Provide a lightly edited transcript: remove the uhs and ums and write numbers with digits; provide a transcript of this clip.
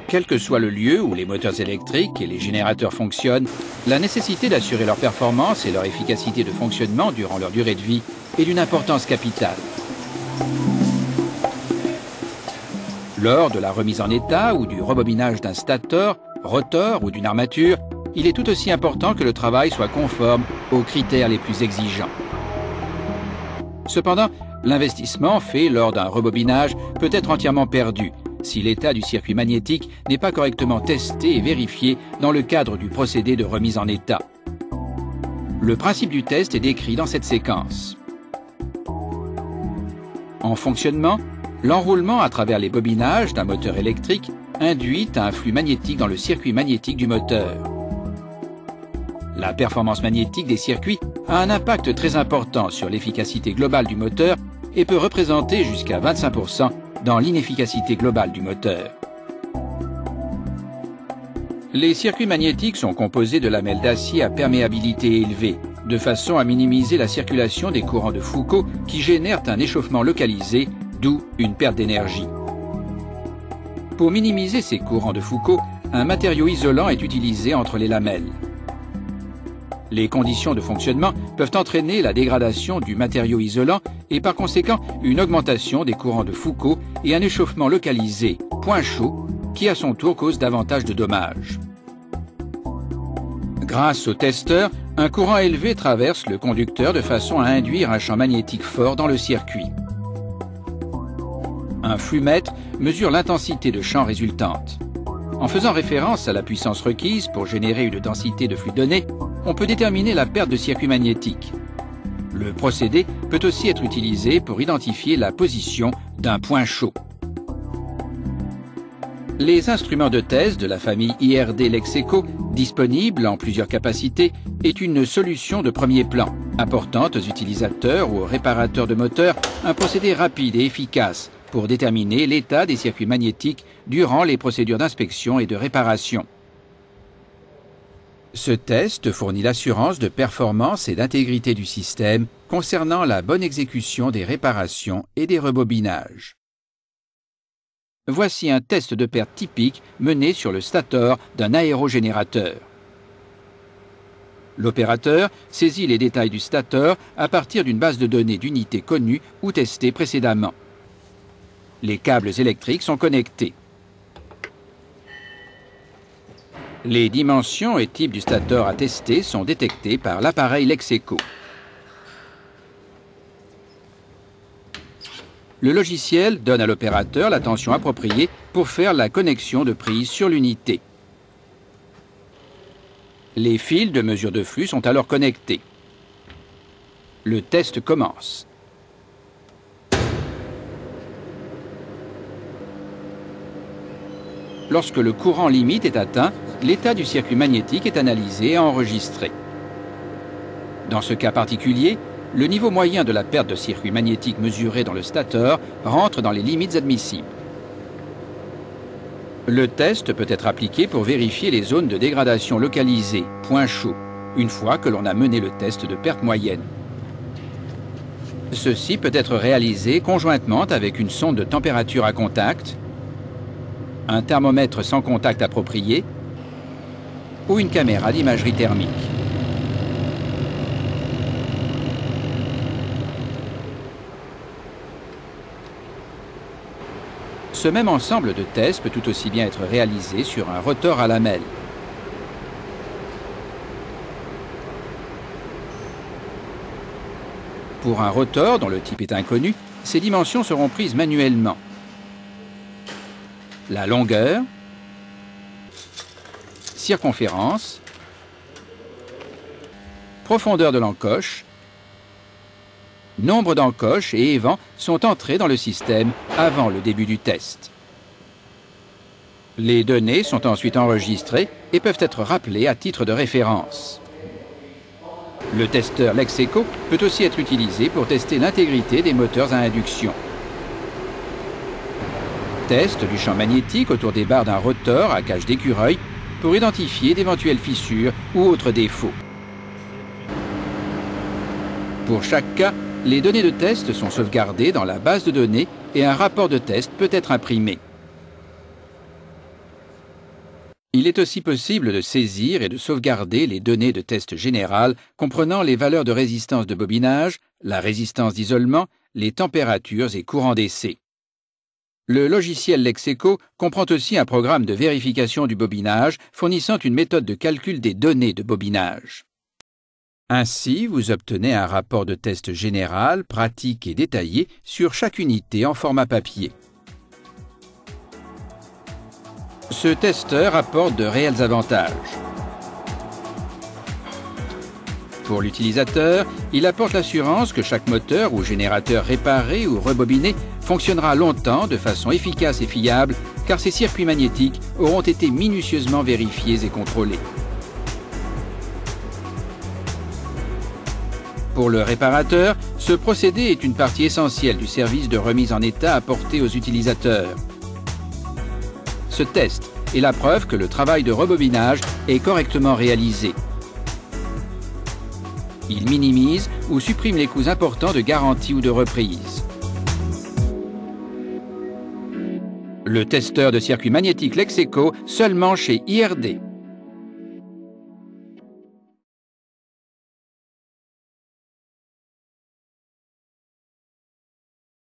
Quel que soit le lieu où les moteurs électriques et les générateurs fonctionnent, la nécessité d'assurer leur performance et leur efficacité de fonctionnement durant leur durée de vie est d'une importance capitale. Lors de la remise en état ou du rebobinage d'un stator, rotor ou d'une armature, il est tout aussi important que le travail soit conforme aux critères les plus exigeants. Cependant, l'investissement fait lors d'un rebobinage peut être entièrement perdu si l'état du circuit magnétique n'est pas correctement testé et vérifié dans le cadre du procédé de remise en état. Le principe du test est décrit dans cette séquence. En fonctionnement, l'enroulement à travers les bobinages d'un moteur électrique induit un flux magnétique dans le circuit magnétique du moteur. La performance magnétique des circuits a un impact très important sur l'efficacité globale du moteur et peut représenter jusqu'à 25% dans l'inefficacité globale du moteur. Les circuits magnétiques sont composés de lamelles d'acier à perméabilité élevée, de façon à minimiser la circulation des courants de Foucault qui génèrent un échauffement localisé, d'où une perte d'énergie. Pour minimiser ces courants de Foucault, un matériau isolant est utilisé entre les lamelles. Les conditions de fonctionnement peuvent entraîner la dégradation du matériau isolant et par conséquent une augmentation des courants de Foucault et un échauffement localisé, point chaud, qui à son tour cause davantage de dommages. Grâce au testeur, un courant élevé traverse le conducteur de façon à induire un champ magnétique fort dans le circuit. Un flux-mètre mesure l'intensité de champ résultante. En faisant référence à la puissance requise pour générer une densité de flux donné, on peut déterminer la perte de circuit magnétique. Le procédé peut aussi être utilisé pour identifier la position d'un point chaud. Les instruments de test de la famille IRD Lexeco, disponibles en plusieurs capacités, est une solution de premier plan, apportant aux utilisateurs ou aux réparateurs de moteurs un procédé rapide et efficace pour déterminer l'état des circuits magnétiques durant les procédures d'inspection et de réparation. Ce test fournit l'assurance de performance et d'intégrité du système concernant la bonne exécution des réparations et des rebobinages. Voici un test de perte typique mené sur le stator d'un aérogénérateur. L'opérateur saisit les détails du stator à partir d'une base de données d'unités connues ou testées précédemment. Les câbles électriques sont connectés. Les dimensions et types du stator à tester sont détectés par l'appareil Lexeco. Le logiciel donne à l'opérateur la tension appropriée pour faire la connexion de prise sur l'unité. Les fils de mesure de flux sont alors connectés. Le test commence. Lorsque le courant limite est atteint, l'état du circuit magnétique est analysé et enregistré. Dans ce cas particulier, le niveau moyen de la perte de circuit magnétique mesurée dans le stator rentre dans les limites admissibles. Le test peut être appliqué pour vérifier les zones de dégradation localisées, point chaud, une fois que l'on a mené le test de perte moyenne. Ceci peut être réalisé conjointement avec une sonde de température à contact, un thermomètre sans contact approprié ou une caméra d'imagerie thermique. Ce même ensemble de tests peut tout aussi bien être réalisé sur un rotor à lamelles. Pour un rotor dont le type est inconnu, ces dimensions seront prises manuellement. La longueur, circonférence, profondeur de l'encoche, nombre d'encoches et évents sont entrés dans le système avant le début du test. Les données sont ensuite enregistrées et peuvent être rappelées à titre de référence. Le testeur Lexeco peut aussi être utilisé pour tester l'intégrité des moteurs à induction. Test du champ magnétique autour des barres d'un rotor à cage d'écureuil pour identifier d'éventuelles fissures ou autres défauts. Pour chaque cas, les données de test sont sauvegardées dans la base de données et un rapport de test peut être imprimé. Il est aussi possible de saisir et de sauvegarder les données de test général comprenant les valeurs de résistance de bobinage, la résistance d'isolement, les températures et courants d'essai. Le logiciel Lexeco comprend aussi un programme de vérification du bobinage fournissant une méthode de calcul des données de bobinage. Ainsi, vous obtenez un rapport de test général, pratique et détaillé sur chaque unité en format papier. Ce testeur apporte de réels avantages. Pour l'utilisateur, il apporte l'assurance que chaque moteur ou générateur réparé ou rebobiné fonctionnera longtemps de façon efficace et fiable car ces circuits magnétiques auront été minutieusement vérifiés et contrôlés. Pour le réparateur, ce procédé est une partie essentielle du service de remise en état apporté aux utilisateurs. Ce test est la preuve que le travail de rebobinage est correctement réalisé. Il minimise ou supprime les coûts importants de garantie ou de reprise. Le testeur de circuit magnétique Lexeco seulement chez IRD.